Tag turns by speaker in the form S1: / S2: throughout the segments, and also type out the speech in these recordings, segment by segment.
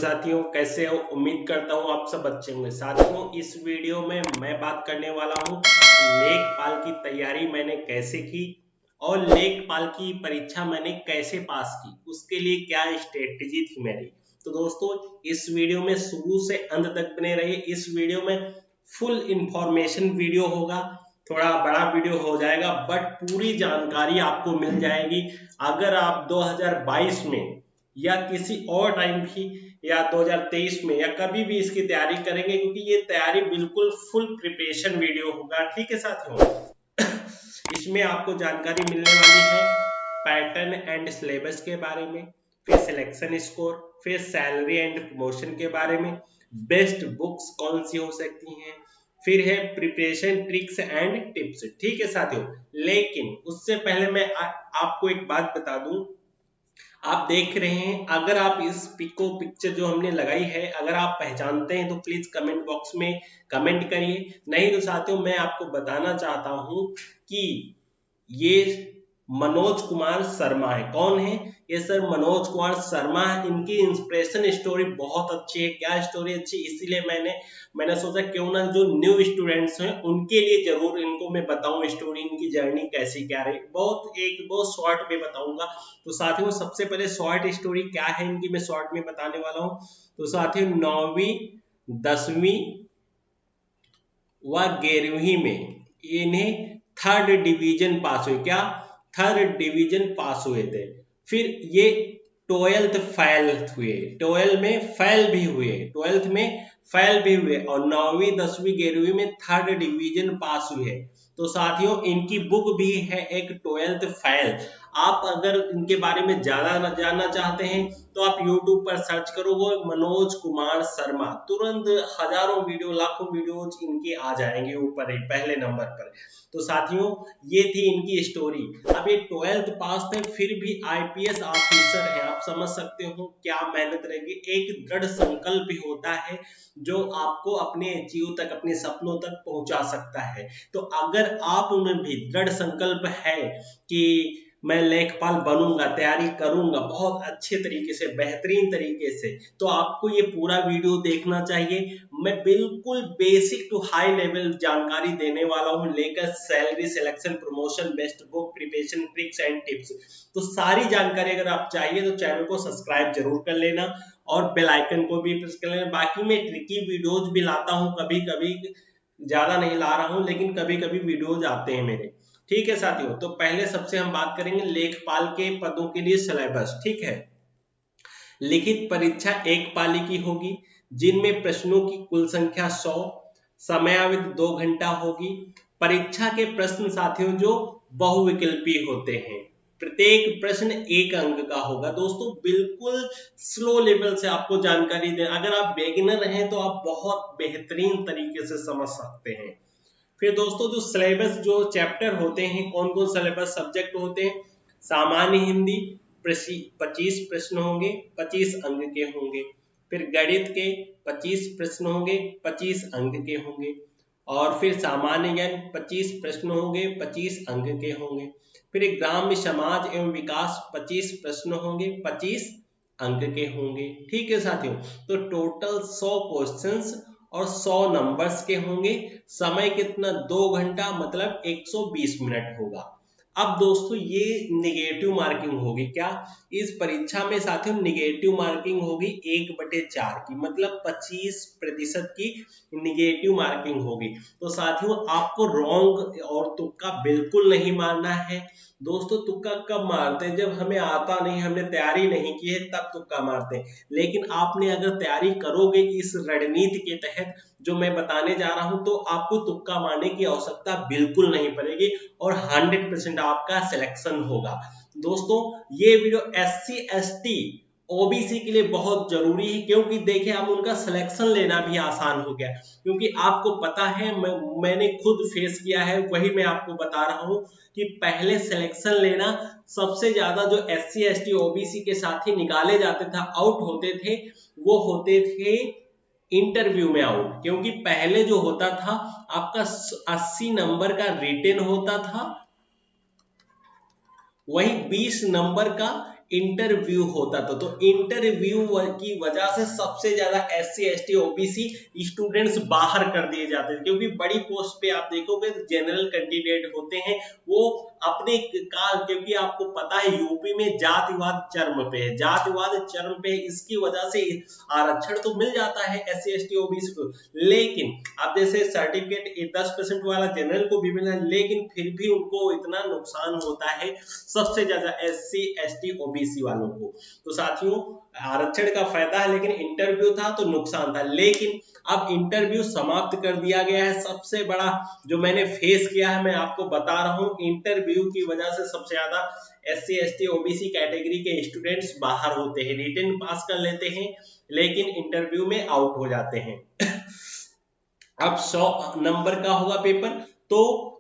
S1: साथियों, कैसे हो? उम्मीद करता हूँ आप सब अच्छे होंगे। साथियों, इस वीडियो में मैं बात करने वाला हूँ लेखपाल की तैयारी मैंने कैसे की और लेखपाल की परीक्षा मैंने कैसे पास की, उसके लिए क्या स्ट्रेटेजी थी मेरी। तो दोस्तों, इस वीडियो में शुरू से अंत तक बने रहिए। इस वीडियो में फुल इंफॉर्मेशन वीडियो होगा, थोड़ा बड़ा वीडियो हो जाएगा, बट पूरी जानकारी आपको मिल जाएगी। अगर आप 2022 में या किसी और टाइम भी या 2023 में या कभी भी इसकी तैयारी करेंगे, क्योंकि ये तैयारी बिल्कुल फुल प्रिपरेशन वीडियो होगा। ठीक है साथियों, इसमें आपको जानकारी मिलने वाली है पैटर्न एंड सिलेबस के बारे में, फिर सिलेक्शन स्कोर, फिर सैलरी एंड प्रमोशन के बारे में, बेस्ट बुक्स कौन सी हो सकती हैं, फिर है प्रिपरेशन ट्रिक्स एंड टिप्स। ठीक है साथियों, लेकिन उससे पहले मैं आपको एक बात बता दूं। आप देख रहे हैं, अगर आप इस पिक्चर जो हमने लगाई है अगर आप पहचानते हैं तो प्लीज कमेंट बॉक्स में कमेंट करिए। नहीं तो साथियों, मैं आपको बताना चाहता हूं कि ये मनोज कुमार शर्मा है। कौन है ये? सर मनोज कुमार शर्मा है। इनकी इंस्पिरेशन स्टोरी बहुत अच्छी है। क्या स्टोरी अच्छी, इसीलिए मैंने सोचा क्यों ना जो न्यू स्टूडेंट्स हैं उनके लिए जरूर इनको मैं बताऊं स्टोरी, इनकी जर्नी कैसी क्या रही। बहुत शॉर्ट में बताऊंगा। तो साथियों, सबसे पहले शॉर्ट स्टोरी क्या है इनकी मैं शॉर्ट में बताने वाला हूं। तो साथियों, 9वीं 10वीं व 11वीं में इन्हें 3rd डिवीजन पास हुए। क्या? 3rd डिवीजन पास हुए थे। फिर ये 12th फेल हुए, 12 में फेल भी हुए, 12th में फेल भी हुए और 9वीं 10वीं 11वीं में 3rd डिवीजन पास हुए। तो साथियों, इनकी बुक भी है एक 12th फेल। आप अगर इनके बारे में ज्यादा जानना चाहते हैं तो आप YouTube पर सर्च करोगे मनोज कुमार शर्मा, तुरंत हजारों वीडियो लाखों वीडियोज इनके आ जाएंगे ऊपर ही पहले नंबर पर। तो साथियों, ये थी इनकी स्टोरी। अब ये 12th पास थे फिर भी IPS ऑफिसर हैं। आप समझ सकते हो क्या मेहनत रहेगी। एक दृढ़ संकल्प भी होता है जो आपको अपने अचीव तक, अपने सपनों तक पहुंचा सकता है। तो अगर आप में भी दृढ़ संकल्प है कि मैं लेखपाल बनूंगा, तैयारी करूंगा बहुत अच्छे तरीके से, बेहतरीन तरीके से, तो आपको ये पूरा वीडियो देखना चाहिए। मैं बिल्कुल बेसिक टू हाई लेवल जानकारी देने वाला हूं, लेकर salary, selection, promotion, best book, preparation tricks and tips. तो सारी जानकारी अगर आप चाहिए तो चैनल को सब्सक्राइब जरूर कर लेना और बेल आइकन को भी प्रेस कर लेना। बाकी मैं ट्रिकी वीडियोज भी लाता हूं, कभी कभी, ज्यादा नहीं ला रहा हूं लेकिन कभी कभी वीडियोज आते हैं मेरे। ठीक है साथियों, तो पहले सबसे हम बात करेंगे लेखपाल के पदों के लिए सिलेबस। ठीक है, लिखित परीक्षा एक पाली की होगी जिनमें प्रश्नों की कुल संख्या 100, समयावधि 2 घंटा होगी। परीक्षा के प्रश्न साथियों जो बहुविकल्पी होते हैं, प्रत्येक प्रश्न 1 अंक का होगा। दोस्तों, बिल्कुल स्लो लेवल से आपको जानकारी दे। अगर आप बिगिनर हैं तो आप बहुत बेहतरीन तरीके से समझ सकते हैं। फिर दोस्तों, जो सिलेबस, जो चैप्टर होते हैं, कौन कौन सिलेबस सब्जेक्ट होते हैं? सामान्य हिंदी 25 प्रश्न होंगे, 25 अंक के होंगे। फिर गणित के 25 प्रश्न होंगे, 25 अंक के होंगे। और फिर सामान्य ज्ञान 25 प्रश्न होंगे, 25 अंक के होंगे। फिर ग्राम्य समाज एवं विकास 25 प्रश्न होंगे, 25 अंक के होंगे। ठीक है साथियों, तो टोटल 100 क्वेश्चंस और 100 नंबर्स के होंगे। समय कितना? 2 घंटा, मतलब 120 मिनट होगा। अब दोस्तों, ये निगेटिव मार्किंग होगी। क्या? इस परीक्षा में साथियों निगेटिव मार्किंग होगी 1/4 की, मतलब 25% की निगेटिव मार्किंग होगी। तो साथियों, आपको रॉन्ग और तुक्का बिल्कुल नहीं मारना है। दोस्तों, तुक्का कब मारते हैं? जब हमें आता नहीं, हमने तैयारी नहीं की है, तब तुक्का मारते हैं। लेकिन आपने अगर तैयारी करोगे इस रणनीति के तहत जो मैं बताने जा रहा हूं, तो आपको तुक्का मारने की आवश्यकता बिल्कुल नहीं पड़ेगी और 100% आपका सिलेक्शन होगा। दोस्तों, ये वीडियो SC ST OBC के लिए बहुत जरूरी है, क्योंकि देखिए अब उनका सिलेक्शन लेना भी आसान हो गया। क्योंकि आपको पता है, मैंने खुद फेस किया है, वही मैं आपको बता रहा हूं कि पहले सिलेक्शन लेना सबसे ज्यादा जो SC ST OBC के साथी निकाले जाते थे, आउट होते थे, वो होते थे इंटरव्यू में आउट। क्योंकि पहले जो होता था आपका 80 नंबर का रिटेन होता था, वही 20 नंबर का इंटरव्यू होता था। तो इंटरव्यू की वजह से सबसे ज्यादा SC ST OBC स्टूडेंट्स बाहर कर दिए जाते थे, क्योंकि बड़ी पोस्ट पे आप देखोगे जनरल कैंडिडेट होते हैं वो अपने क्योंकि आपको पता है यूपी में जातिवाद चरम पे है, जातिवाद चरम पे है, इसकी वजह से आरक्षण तो मिल जाता है SC ST OBC को, लेकिन अब जैसे सर्टिफिकेट 10% वाला जनरल को भी मिला, लेकिन फिर भी उनको इतना नुकसान होता है सबसे ज्यादा SC ST OBC वालों को। तो साथियों आरक्षण का फायदा है, लेकिन इंटरव्यू था तो नुकसान था। लेकिन अब इंटरव्यू समाप्त कर दिया गया है। सबसे बड़ा जो मैंने फेस किया है मैं आपको बता रहा हूं, इंटरव्यू की वजह से सबसे ज्यादा SC ST OBC कैटेगरी के स्टूडेंट्स बाहर होते हैं, रिटन पास कर लेते हैं लेकिन इंटरव्यू में आउट हो जाते हैं। अब 100 नंबर का होगा पेपर तो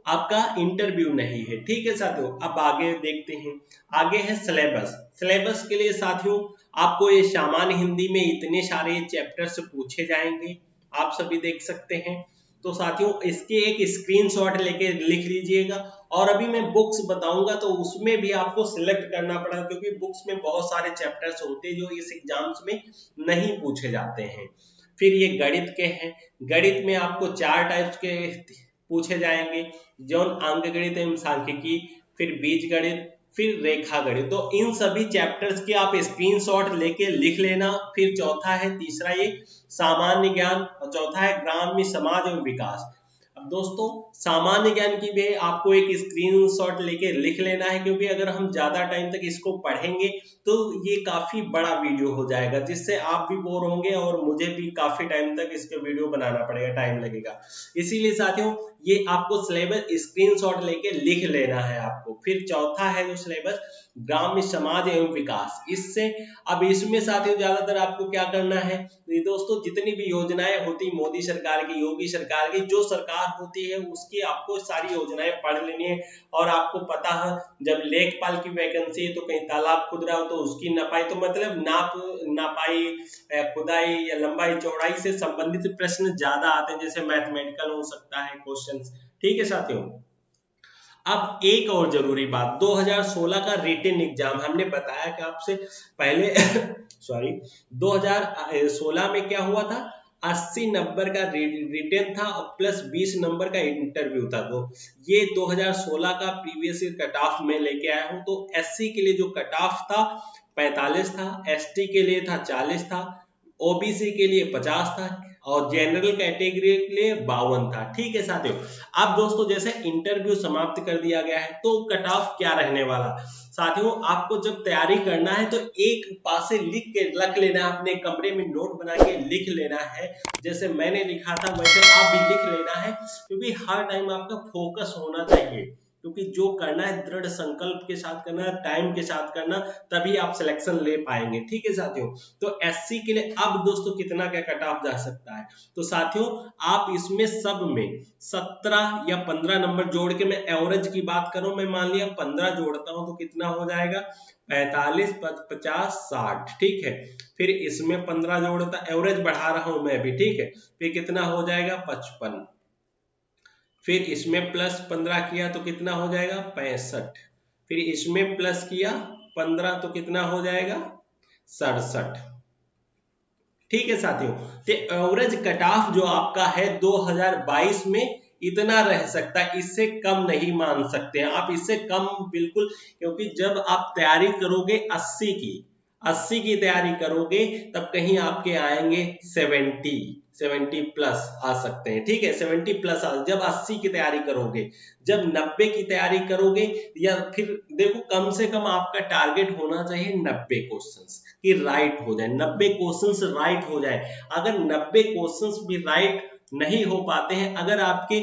S1: आपका इंटरव्यू नहीं है, ठीक है साथियों। अब आगे देखते हैं, आगे है सिलेबस। सिलेबस के लिए साथियों आपको ये सामान्य हिंदी में इतने सारे चैप्टर्स पूछे जाएंगे, आप सभी देख सकते हैं। तो साथियों इसके एक स्क्रीनशॉट लेके लिख लीजिएगा, और अभी मैं बुक्स बताऊंगा तो उसमें भी आपको सिलेक्ट करना पड़ेगा, क्योंकि बुक्स में बहुत सारे चैप्टर्स होते हैं जो इस एग्जाम्स में नहीं पूछे जाते हैं। फिर ये गणित के हैं, गणित में आपको 4 टाइप्स के पूछे जाएंगे, जो अंक गणित एवं सांख्यिकी, फिर बीज गणित, फिर रेखा गणित। तो इन सभी चैप्टर्स के आप स्क्रीनशॉट लेके लिख लेना। फिर चौथा है, तीसरा ये सामान्य ज्ञान, और चौथा है ग्राम्य समाज एवं विकास। अब दोस्तों सामान्य ज्ञान की भी आपको एक स्क्रीनशॉट लेके लिख लेना है, क्योंकि अगर हम ज्यादा टाइम तक इसको पढ़ेंगे तो ये काफी बड़ा वीडियो हो जाएगा, जिससे आप भी बोर होंगे और मुझे भी काफी टाइम तक इसके वीडियो बनाना पड़ेगा, टाइम लगेगा। इसीलिए साथियों ये आपको सिलेबस स्क्रीनशॉट लेके लिख लेना है आपको। फिर चौथा है जो सिलेबस ग्राम्य समाज एवं विकास, इससे अब इसमें साथियों ज्यादातर आपको क्या करना है दोस्तों, जितनी भी योजनाएं होती मोदी सरकार की, योगी सरकार की, जो सरकार होती है उसकी आपको सारी योजनाएं पढ़ लेनी है। और आपको पता है जब लेखपाल की वैकेंसी है तो कहीं तालाब खुद रहा हो तो उसकी नपाई, तो मतलब नापाई, खुदाई या लंबाई चौड़ाई से संबंधित प्रश्न ज्यादा आते हैं, जैसे मैथमेटिकल हो सकता है क्वेश्चंस, ठीक है साथियों। अब एक और जरूरी बात, 2016 का रिटन एग्जाम हमने बताया कि आपसे पहले सॉरी 2016 में क्या हुआ था, 80 नंबर का रिटन था और प्लस 20 नंबर का इंटरव्यू था। तो ये 2016 का प्रीवियस ईयर कट ऑफ में लेके आया हूं। तो SC के लिए जो कट ऑफ था 45 था, ST के लिए था 40 था, OBC के लिए 50 था, और जनरल कैटेगरी के लिए 52 था, ठीक है साथियों। अब दोस्तों जैसे इंटरव्यू समाप्त कर दिया गया है तो कट ऑफ क्या रहने वाला साथियों, आपको जब तैयारी करना है तो एक पास से लिख के रख लेना है, अपने कमरे में नोट बना के लिख लेना है, जैसे मैंने लिखा था वैसे आप भी लिख लेना है, क्योंकि हर टाइम आपका फोकस होना चाहिए, क्योंकि जो करना है दृढ़ संकल्प के साथ करना है, टाइम के साथ करना, तभी आप सिलेक्शन ले पाएंगे, ठीक है साथियों। तो SC के लिए अब दोस्तों कितना क्या कट ऑफ जा सकता है, तो साथियों आप इसमें सब में 17 या 15 नंबर जोड़ के, मैं एवरेज की बात करूं, मैं मान लिया 15 जोड़ता हूं तो कितना हो जाएगा 45, 50, 60, ठीक है। फिर इसमें 15 जोड़ता, एवरेज बढ़ा रहा हूं मैं भी, ठीक है। फिर कितना हो जाएगा 55, फिर इसमें प्लस 15 किया तो कितना हो जाएगा 65, फिर इसमें प्लस किया 15 तो कितना हो जाएगा 67, ठीक है साथियों। तो एवरेज कट ऑफ जो आपका है 2022 में इतना रह सकता है, इससे कम नहीं मान सकते हैं आप, इससे कम बिल्कुल, क्योंकि जब आप तैयारी करोगे 80 की तैयारी करोगे तब कहीं आपके आएंगे 70 प्लस आ सकते हैं, ठीक है 70 प्लस जब 80 की तैयारी करोगे। जब 90 की तैयारी करोगे, या फिर देखो कम से कम आपका टारगेट होना चाहिए 90 क्वेश्चंस कि राइट हो जाए, 90 क्वेश्चंस राइट हो जाए। अगर 90 क्वेश्चंस भी राइट नहीं हो पाते हैं, अगर आपके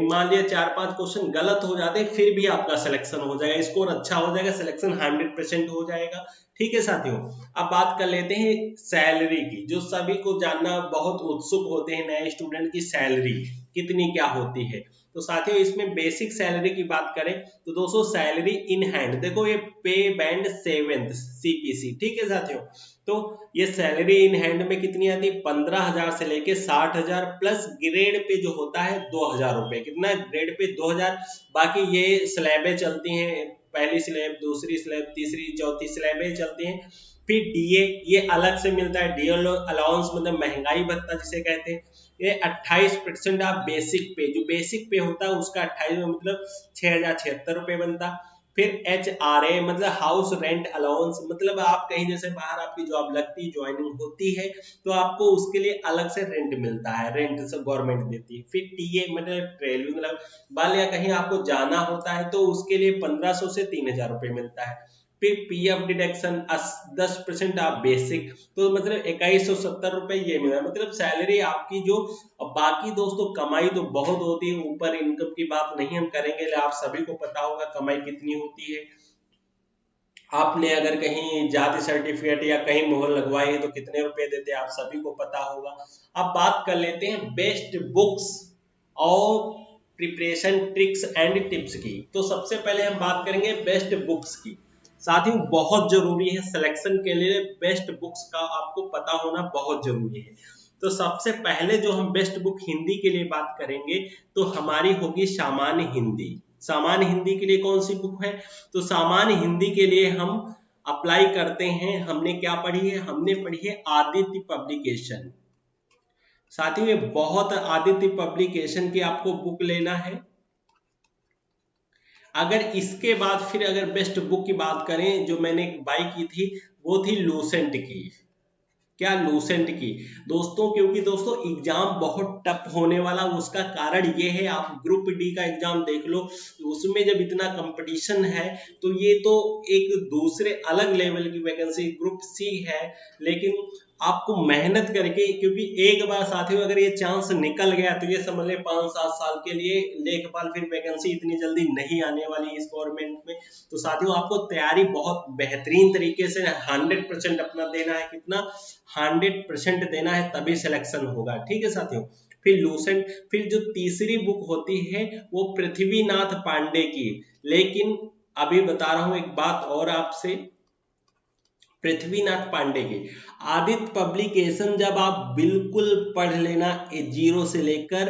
S1: मान लिया 4-5 क्वेश्चन गलत हो जाते हैं, फिर भी आपका सिलेक्शन हो जाएगा, स्कोर अच्छा हो जाएगा, सिलेक्शन 100% हो जाएगा, ठीक है साथियों। अब बात कर लेते हैं सैलरी की, जो सभी को जानना बहुत उत्सुक होते हैं नए स्टूडेंट की सैलरी कितनी क्या होती है। तो तो साथियों इसमें बेसिक सैलरी की बात करें तो दोस्तों सैलरी इन हैंड, देखो ये पे बैंड 7th CPC, ठीक है साथियों। तो ये सैलरी इन हैंड में कितनी आती है, 15,000 से लेके 60,000 प्लस ग्रेड पे जो होता है 2,000 रुपए, कितना ग्रेड पे 2,000। बाकी ये स्लैबें चलती हैं, पहली स्लैब, दूसरी स्लैब, तीसरी, चौथी स्लैबें चलती हैं। फिर डीए ये अलग से मिलता है, डीए अलाउंस मतलब महंगाई भत्ता जिसे कहते हैं। ये 28% आप बेसिक पे, जो बेसिक पे होता है उसका 28 मतलब 6,076 रुपए बनता। फिर HRA मतलब हाउस रेंट अलाउंस, मतलब आप कहीं जैसे बाहर आपकी जॉब लगती है, ज्वाइनिंग होती है, तो आपको उसके लिए अलग से रेंट मिलता है, रेंट से गवर्नमेंट देती है। फिर टीए मतलब ट्रेवलिंग मतलब बाल या कहीं आपको जाना होता है तो उसके लिए 1,500 से 3,000 रुपए मिलता है। फिर पीएफ डिडक्शन 10% आप बेसिक, तो मतलब 2,170 रुपए ये मिला, मतलब सैलरी आपकी जो। और बाकी दोस्तों कमाई तो बहुत होती है, ऊपर इनकम की बात नहीं हम करेंगे, आप सभी को पता होगा कमाई कितनी होती है। आपने अगर कहीं जाति सर्टिफिकेट या कहीं मोहर लगवाई है तो कितने रुपए देते हैं आप सभी को पता होगा। अब बात कर लेते हैं बेस्ट बुक्स और प्रिपरेशन ट्रिक्स एंड टिप्स की। तो सबसे पहले हम बात करेंगे बेस्ट बुक्स की। साथियों बहुत जरूरी है सिलेक्शन के लिए, बेस्ट बुक्स का आपको पता होना बहुत जरूरी है। तो सबसे पहले जो हम बेस्ट बुक हिंदी के लिए बात करेंगे तो हमारी होगी सामान्य हिंदी। सामान्य हिंदी के लिए कौन सी बुक है, तो सामान्य हिंदी के लिए हम अप्लाई करते हैं, हमने क्या पढ़ी है, हमने पढ़ी है आदित्य पब्लिकेशन। साथियों ये बहुत, आदित्य पब्लिकेशन की आपको बुक लेना है। अगर इसके बाद फिर अगर बेस्ट बुक की बात करें, जो मैंने बाई की थी वो थी लूसेंट की। क्या, लूसेंट की दोस्तों, क्योंकि दोस्तों एग्जाम बहुत टफ होने वाला, उसका कारण ये है, आप ग्रुप डी का एग्जाम देख लो, उसमें जब इतना कंपटीशन है तो ये तो एक दूसरे अलग लेवल की वैकेंसी ग्रुप सी है, लेकिन आपको मेहनत करके, क्योंकि एक बार साथियों अगर ये चांस निकल गया तो ये समझ ले 5-7 साल के लिए लेखपाल, फिर वैकेंसी इतनी जल्दी नहीं आने वाली इस गवर्नमेंट में। तो साथियों आपको तैयारी बहुत बेहतरीन तरीके से 100% अपना देना है, कितना 100% देना है, तभी सिलेक्शन होगा, ठीक है साथियों। फिर लूसेंट, फिर जो तीसरी बुक होती है वो पृथ्वीनाथ पांडे की। लेकिन अभी बता रहा हूं एक बात और आपसे, पृथ्वीनाथ पांडे की आदित्य पब्लिकेशन जब आप बिल्कुल पढ़ लेना 0 से लेकर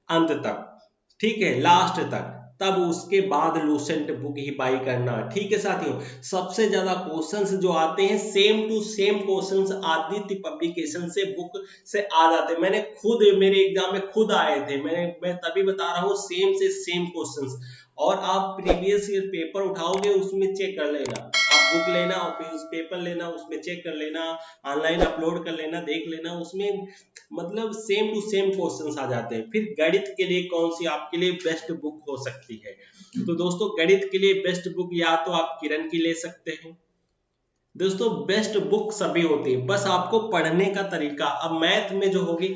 S1: अंत तक, ठीक है, लास्ट तक, तब उसके बाद लूसेंट बुक ही बाई करना, ठीक है साथियों। सबसे ज्यादा क्वेश्चंस जो आते हैं same to same questions Aditya publication से बुक से आ जाते हैं, मैंने खुद, मेरे एग्जाम में खुद आए थे, मैं तभी बता रहा हूँ, सेम से सेम क्वेश्चंस। और आप प्रीवियस ईयर पेपर उठाओगे उसमें चेक कर लेना, आप बुक लेना और फिर उस पेपर लेना, उसमें चेक कर लेना, ऑनलाइन अपलोड कर लेना, देख लेना, उसमें मतलब सेम टू सेम क्वेश्चंस आ जाते हैं। फिर गणित के लिए कौन सी आपके लिए बेस्ट बुक हो सकती है, तो दोस्तों गणित के लिए बेस्ट बुक या तो आप किरण की ले सकते हैं। दोस्तों बेस्ट बुक सभी होती है, बस आपको पढ़ने का तरीका। अब मैथ में जो होगी,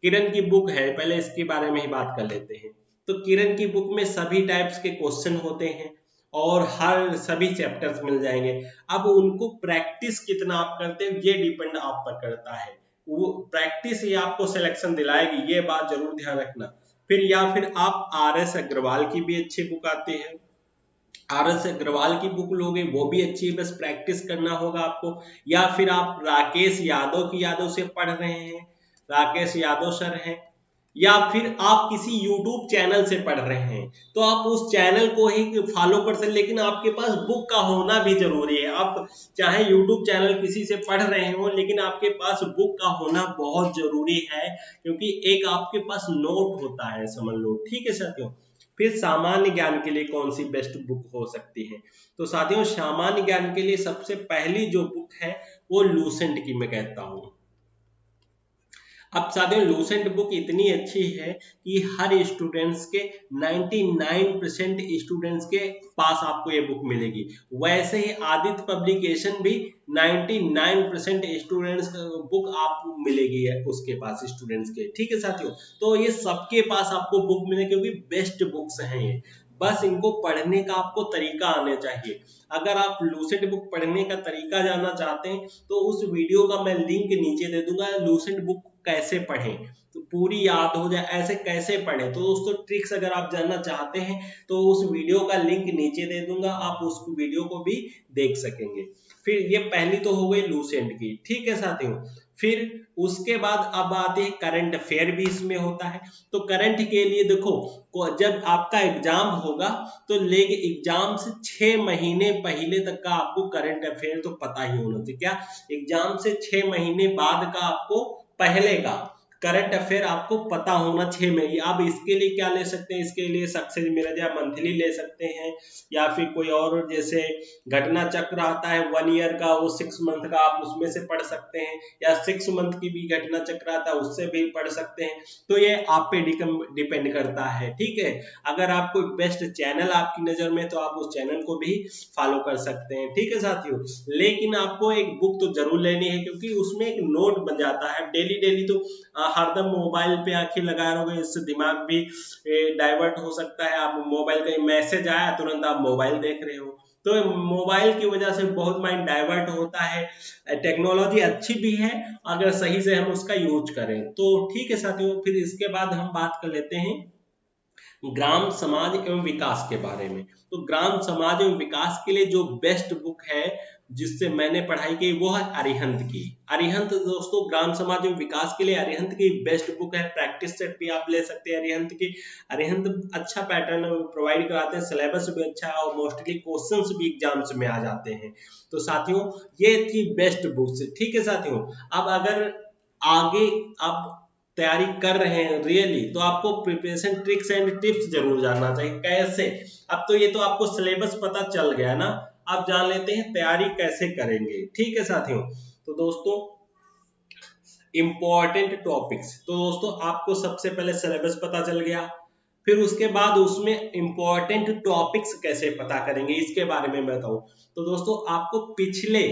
S1: किरण की बुक है, पहले इसके बारे में ही बात कर लेते हैं। तो किरण की बुक में सभी टाइप्स के क्वेश्चन होते हैं और हर सभी चैप्टर्स मिल जाएंगे। अब उनको प्रैक्टिस कितना आप करते हैं ये डिपेंड आप पर करता है, वो प्रैक्टिस ही आपको सिलेक्शन दिलाएगी, ये बात जरूर ध्यान रखना। फिर या फिर आप RS अग्रवाल की भी अच्छी बुक आती है, RS अग्रवाल की बुक लोगे वो भी अच्छी है, बस प्रैक्टिस करना होगा आपको। या फिर आप राकेश यादव की यादव से पढ़ रहे हैं, राकेश यादव सर हैं, या फिर आप किसी YouTube चैनल से पढ़ रहे हैं तो आप उस चैनल को ही फॉलो कर सकते, लेकिन आपके पास बुक का होना भी जरूरी है। आप चाहे YouTube चैनल किसी से पढ़ रहे हो, लेकिन आपके पास बुक का होना बहुत जरूरी है, क्योंकि एक आपके पास नोट होता है, समझ लो, ठीक है साथियों। फिर सामान्य ज्ञान के लिए कौन सी बेस्ट बुक हो सकती है, तो साथियों सामान्य ज्ञान के लिए सबसे पहली जो बुक है वो लूसेंट की मैं कहता हूं। अब साथियों लूसेंट बुक इतनी अच्छी है कि हर स्टूडेंट्स के 99% स्टूडेंट्स के पास आपको ये बुक मिलेगी। वैसे ही आदित्य पब्लिकेशन भी 99% स्टूडेंट्स बुक आपको मिलेगी है उसके पास, स्टूडेंट्स के, ठीक है साथियों। तो ये सबके पास आपको बुक मिले, क्योंकि बेस्ट बुक्स हैं ये, बस इनको पढ़ने का आपको तरीका आना चाहिए। अगर आप लूसेंट बुक पढ़ने का तरीका जानना चाहते हैं तो उस वीडियो का मैं लिंक नीचे दे दूंगा, लूसेंट बुक कैसे पढ़ें, तो पूरी याद हो जाए ऐसे कैसे पढ़ें। तो दोस्तों ट्रिक्स अगर आप जानना चाहते हैं तो उस वीडियो का लिंक नीचे दे दूंगा, आप उस वीडियो को भी देख सकेंगे। फिर ये पहली तो हो गई लूसेंट की, ठीक है साथियों। फिर उसके बाद अब आते हैं करंट अफेयर भी इसमें होता है। तो करंट के लिए देखो, जब आपका एग्जाम होगा तो लेके एग्जाम से 6 महीने पहले तक का आपको करंट अफेयर तो पता ही होना चाहिए। क्या एग्जाम से 6 महीने बाद का आपको पहले का करंट अफेयर आपको पता होना 6 महीने। आप इसके लिए क्या ले सकते हैं, इसके लिए सक्सेस मिरर या मंथली ले सकते हैं, या फिर कोई और जैसे घटना चक्र आता है 1 ईयर का, वो 6 मंथ का आप उसमें से पढ़ सकते हैं, या 6 मंथ की भी घटना चक्र आता है उससे भी पढ़ सकते हैं। तो ये आप पे डिपेंड करता है, ठीक है। अगर आपको बेस्ट चैनल आपकी नजर में तो आप उस चैनल को भी फॉलो कर सकते हैं, ठीक है साथियों। लेकिन आपको एक बुक तो जरूर लेनी है, क्योंकि उसमें एक नोट बन जाता है। डेली डेली तो हरदम मोबाइल पे आंखें लगाए रहोगे, इससे दिमाग भी डाइवर्ट हो सकता है। आप मोबाइल का मैसेज आया तुरंत आप मोबाइल देख रहे हो, तो मोबाइल की वजह से बहुत माइंड डाइवर्ट होता है। टेक्नोलॉजी अच्छी भी है अगर सही से हम उसका यूज करें तो, ठीक है साथियों। फिर इसके बाद हम बात कर लेते हैं ग्राम समाज एवं विकास के बारे में। तो ग्राम समाज एवं विकास के लिए जो बेस्ट बुक है जिससे मैंने पढ़ाई की वो है अरिहंत की। अरिहंत दोस्तों ग्राम समाज एवं विकास के लिए अरिहंत की बेस्ट बुक है। प्रैक्टिस सेट भी आप ले सकते हैं अरिहंत की। अरिहंत अच्छा पैटर्न प्रोवाइड कराते हैं, सिलेबस भी अच्छा है और मोस्टली क्वेश्चंस भी एग्जाम्स में आ जाते हैं। तो साथियों ये थी बेस्ट बुक्स, ठीक है साथियों। अब अगर आगे आप तैयारी कर रहे हैं रियली, तो आपको प्रिपरेशन ट्रिक्स एंड टिप्स जरूर जानना चाहिए। कैसे? अब तो ये तो आपको सिलेबस पता चल गया ना, अब जान लेते हैं तैयारी कैसे करेंगे, ठीक है साथियों। तो दोस्तों इंपॉर्टेंट टॉपिक्स, तो दोस्तों आपको सबसे पहले सिलेबस पता चल गया, फिर उसके बाद उसमें इंपॉर्टेंट टॉपिक्स कैसे पता करेंगे इसके बारे में बताऊं। तो दोस्तों आपको पिछले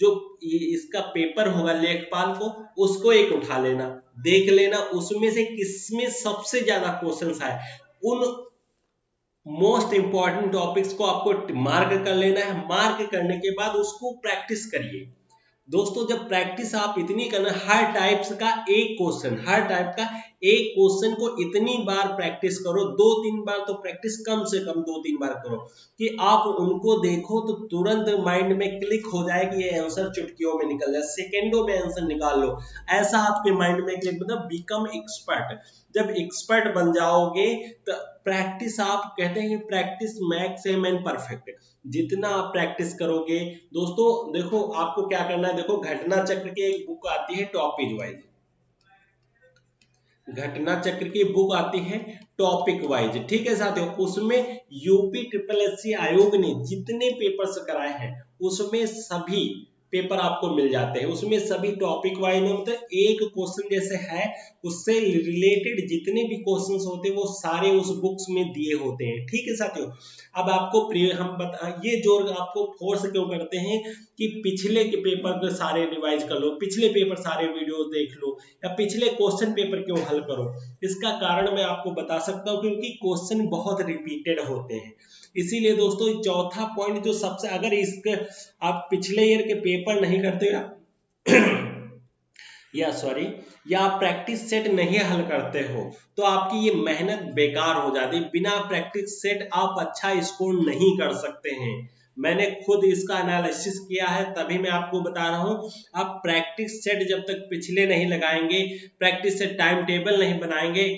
S1: जो इसका पेपर होगा लेखपाल को, उसको एक उठा लेना, देख लेना उसमें से किसमें सबसे ज्यादा क्वेश्चंस आए। उन मोस्ट इंपॉर्टेंट टॉपिक्स को आपको मार्क कर लेना है। मार्क करने के बाद उसको प्रैक्टिस करिए। दोस्तों जब प्रैक्टिस आप इतनी करना, हर टाइप्स का एक क्वेश्चन, हर टाइप का एक क्वेश्चन को इतनी बार प्रैक्टिस करो, 2-3 बार तो प्रैक्टिस, कम से कम 2-3 बार करो कि आप उनको देखो तो तुरंत माइंड में क्लिक हो जाए कि ये आंसर चुटकियों में निकल जाए, सेकेंडों में आंसर निकाल लो। ऐसा आपके माइंड में क्लिक, मतलब बिकम एक्सपर्ट। जब एक्सपर्ट बन जाओगे तो प्रैक्टिस, आप कहते हैं कि practice max a man perfect. जितना आप प्रैक्टिस करोगे दोस्तों, देखो आपको क्या करना है, देखो घटना चक्र की एक बुक आती है टॉपिक वाइज, घटना चक्र की बुक आती है टॉपिक वाइज, ठीक है साथियों। उसमें यूपी SSSC आयोग ने जितने पेपर्स कराए हैं उसमें सभी पेपर आपको मिल जाते हैं। उसमें सभी टॉपिक वाइज में, मतलब एक क्वेश्चन जैसे है उससे रिलेटेड जितने भी क्वेश्चंस होते हैं वो सारे उस बुक्स में दिए होते हैं, ठीक है साथियों। अब आपको ये जोर आपको फोर्स क्यों करते हैं कि पिछले के पेपर को सारे रिवाइज कर लो, पिछले पेपर सारे वीडियो देख लो, या पिछले क्वेश्चन पेपर क्यों हल करो। इसका कारण मैं आपको बता सकता हूँ, क्योंकि क्वेश्चन बहुत रिपीटेड होते हैं। इसीलिए दोस्तों चौथा पॉइंट जो सबसे, अगर इसके आप पिछले ईयर के पेपर नहीं करते या आप प्रैक्टिस सेट नहीं हल करते हो तो आपकी ये मेहनत बेकार हो जाती है। बिना प्रैक्टिस सेट आप अच्छा स्कोर नहीं कर सकते हैं। मैंने खुद इसका एनालिसिस किया है, तभी मैं आपको बता रहा हूं। आप प्रैक्टिस सेट जब तक पिछले नहीं लगाएंगे, प्रैक्टिस सेट टाइम टेबल नहीं बनाएंगे,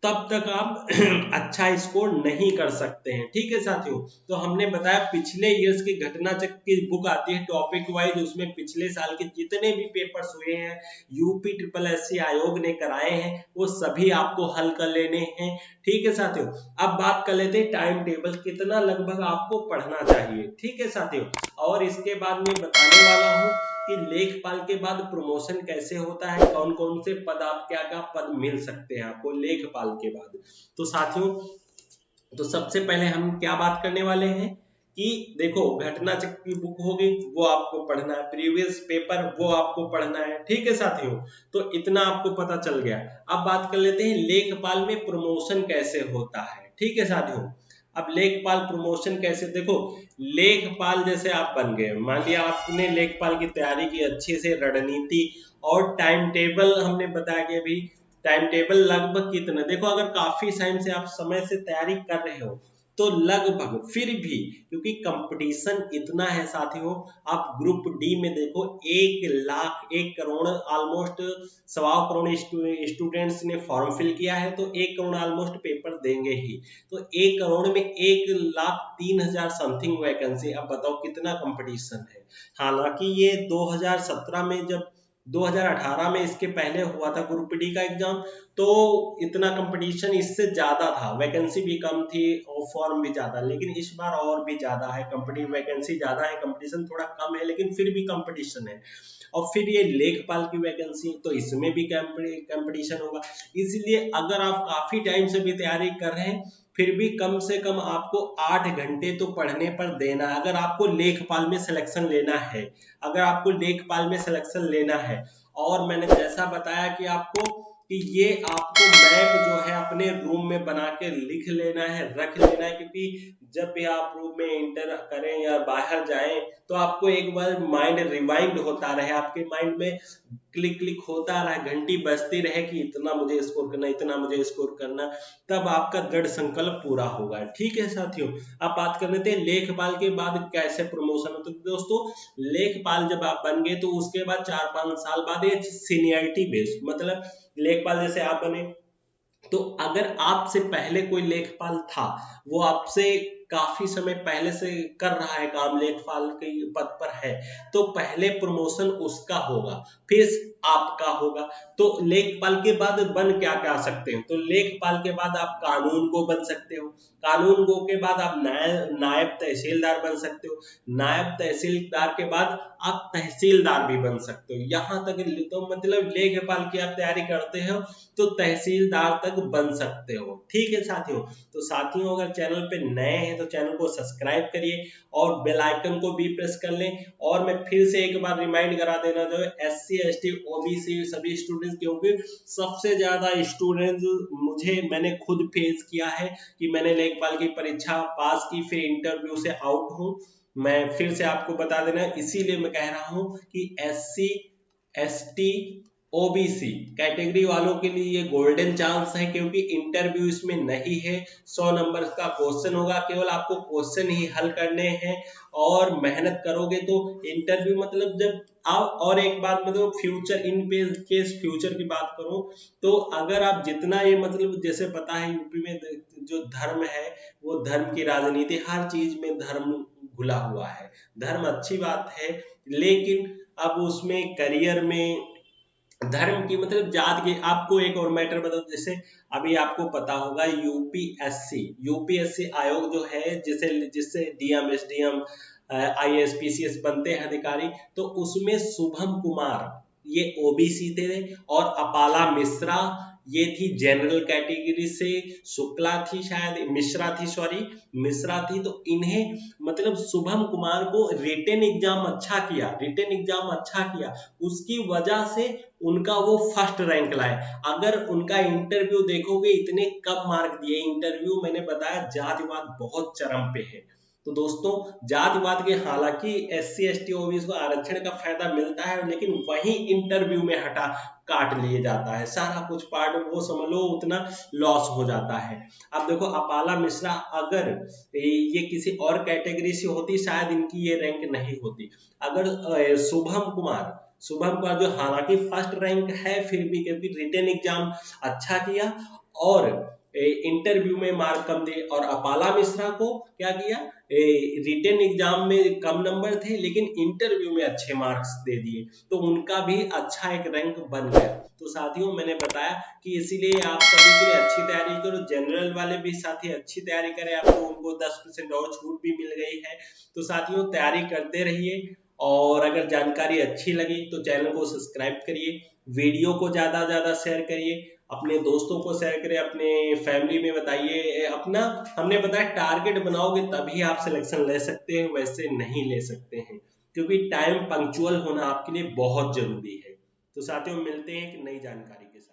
S1: तब तक आप अच्छा स्कोर नहीं कर सकते हैं, ठीक है साथियों। तो हमने बताया पिछले ईयर्स की घटना चक्र की बुक आती है टॉपिक वाइज, उसमें पिछले साल के जितने भी पेपर्स हुए हैं यूपी SSSC आयोग ने कराए हैं वो सभी आपको हल कर लेने हैं, ठीक है साथियों। अब बात कर लेते हैं टाइम टेबल, कितना लगभग आपको पढ़ना चाहिए, ठीक है साथियों। और इसके बाद मैं बताने वाला हूँ कि लेखपाल के बाद प्रमोशन कैसे होता है, कौन कौन से पद, आप क्या क्या पद मिल सकते हैं आपको लेखपाल के बाद। तो साथियों तो सबसे पहले हम क्या बात करने वाले हैं कि देखो घटना चक्र की बुक होगी वो आपको पढ़ना है, प्रीवियस पेपर वो आपको पढ़ना है, ठीक है साथियों। तो इतना आपको पता चल गया। अब बात कर लेते हैं लेखपाल में प्रमोशन कैसे होता है, ठीक है साथियों। अब लेखपाल प्रमोशन कैसे, देखो लेखपाल जैसे आप बन गए, मान लिया आपने लेखपाल की तैयारी की अच्छे से, रणनीति और टाइम टेबल हमने बताया कि अभी टाइम टेबल लगभग कितना, देखो अगर काफी टाइम से आप समय से तैयारी कर रहे हो तो लगभग फिर भी, क्योंकि कंपटीशन इतना है साथियों, आप ग्रुप डी में देखो 1 लाख 1 करोड़ ऑलमोस्ट 1.25 करोड़ स्टूडेंट्स ने फॉर्म फिल किया है, तो 1 करोड़ ऑलमोस्ट पेपर देंगे ही, तो 1 करोड़ में 1,03,000 समथिंग वैकेंसी। अब बताओ कितना कंपटीशन है। हालांकि ये 2017 में, जब 2018 में इसके पहले हुआ था ग्रुप डी का एग्जाम, तो इतना कंपटीशन इससे ज्यादा था, वैकेंसी भी कम थी और फॉर्म भी ज्यादा, लेकिन इस बार और भी ज्यादा है, कंपनी वैकेंसी ज्यादा है, कंपटीशन थोड़ा कम है, लेकिन फिर भी कंपटीशन है। और फिर ये लेखपाल की वैकेंसी, तो इसमें भी कंपटीशन होगा। इसलिए अगर आप काफी टाइम से भी तैयारी कर रहे हैं, फिर भी कम से कम आपको 8 घंटे तो पढ़ने पर देना है, अगर आपको लेखपाल में सिलेक्शन लेना है, अगर आपको लेखपाल में सिलेक्शन लेना है। और मैंने जैसा बताया कि आपको, कि ये आपको मैप जो है अपने रूम में बना के लिख लेना है, रख लेना है, क्योंकि जब भी आप रूम में इंटर करें या बाहर जाएं तो आपको एक बार माइंड रिवाइंड होता रहे, आपके माइंड में क्लिक क्लिक होता रहे, घंटी बजती रहे कि इतना मुझे स्कोर करना, इतना मुझे स्कोर करना, तब आपका दृढ़ संकल्प पूरा होगा। ठीक है साथियों, अब बात कर लेते हैं लेखपाल के बाद कैसे प्रमोशन होता है। तो दोस्तों लेखपाल जब आप बन गए तो उसके बाद 4-5 साल बाद ये सीनियरिटी बेस्ड, मतलब लेखपाल जैसे आप बने, तो अगर आपसे पहले कोई लेखपाल था, वो आपसे काफी समय पहले से कर रहा है काम, लेखपाल के पद पर है, तो पहले प्रमोशन उसका होगा, फिर आपका होगा। तो लेखपाल के बाद बन क्या क्या सकते हैं, तो लेखपाल के बाद आप कानून को बन सकते हो, कानून को के बाद आप नायब तहसीलदार बन सकते हो, नायब तहसीलदार के बाद आप तहसीलदार भी बन सकते हो। यहाँ तक तो मतलब लेखपाल की आप तैयारी करते हो तो तहसीलदार तक बन सकते हो। ठीक है साथियों, तो साथियों अगर चैनल पे नए हैं तो चैनल को सब्सक्राइब करिए और बेल आइकन को भी प्रेस कर लें। और मैं फिर से एक बार रिमाइंड करा देना जो SC ST OBC सभी स्टूडेंट्स, क्योंकि सबसे ज्यादा स्टूडेंट्स मैंने खुद फेस किया है कि मैंने लेखपाल की परीक्षा पास की, फिर इंटरव्यू से आउट हूँ। मैं फिर से आपको बता देना, इसीलिए मैं कह रहा हूँ कि SC ST OBC कैटेगरी वालों के लिए ये गोल्डन चांस है, क्योंकि इंटरव्यू इसमें नहीं है, 100 नंबर का क्वेश्चन होगा, केवल आपको क्वेश्चन ही हल करने हैं और मेहनत करोगे तो इंटरव्यू, मतलब जब आप, और एक बात मतलब फ्यूचर, इन केस फ्यूचर की बात करूं तो अगर आप जितना ये, मतलब जैसे पता है यूपी में जो धर्म है, वो धर्म की राजनीति, हर चीज में धर्म घुला हुआ है। धर्म अच्छी बात है, लेकिन अब उसमें करियर में धर्म की, मतलब जात की, आपको एक और मैटर बता, जैसे अभी आपको पता होगा यूपीएससी आयोग जो है, जिसे जिससे DM SDM IAS PCS बनते हैं अधिकारी, तो उसमें शुभम कुमार ये OBC थे, और अपाला मिश्रा ये थी जनरल कैटेगरी से, शुक्ला थी शायद, मिश्रा थी, सॉरी मिश्रा थी। तो इन्हें, मतलब शुभम कुमार को रिटेन एग्जाम अच्छा किया, रिटेन एग्जाम अच्छा किया, उसकी वजह से उनका वो फर्स्ट रैंक लाए। अगर उनका इंटरव्यू देखोगे, इतने कम मार्क दिए इंटरव्यू, मैंने बताया जातिवाद बहुत चरम पे है। तो दोस्तों जातिवाद के, हालांकि SC ST OBC को आरक्षण का फायदा मिलता है, लेकिन वही इंटरव्यू में हटा काट लिए जाता है, सारा कुछ पार्ट वो समझ लो उतना लॉस हो जाता है। अब देखो अपाला मिश्रा, अगर ये किसी और कैटेगरी से होती शायद इनकी ये रैंक नहीं होती। अगर शुभम कुमार जो हालांकि फर्स्ट रैंक है, फिर भी क्योंकि रिटेन एग्जाम अच्छा किया और इंटरव्यू में मार्क कम दिए, और अपाला मिश्रा को क्या किया, रिटेन एग्जाम में कम नंबर थे लेकिन इंटरव्यू में अच्छे मार्क्स दे दिए, तो उनका भी अच्छा एक रैंक बन गया। तो साथियों मैंने बताया कि इसीलिए आप सभी के लिए अच्छी तैयारी करो, जनरल वाले भी साथी अच्छी तैयारी करें, आपको उनको 10% और छूट भी मिल गई है। तो साथियों तैयारी करते रहिए, और अगर जानकारी अच्छी लगी तो चैनल को सब्सक्राइब करिए, वीडियो को ज्यादा ज्यादा शेयर करिए, अपने दोस्तों को शेयर करें, अपने फैमिली में बताइए। अपना, हमने बताया टारगेट बनाओगे तभी आप सिलेक्शन ले सकते हैं, वैसे नहीं ले सकते हैं, क्योंकि टाइम पंक्चुअल होना आपके लिए बहुत जरूरी है। तो साथियों मिलते हैं एक नई जानकारी के साथ।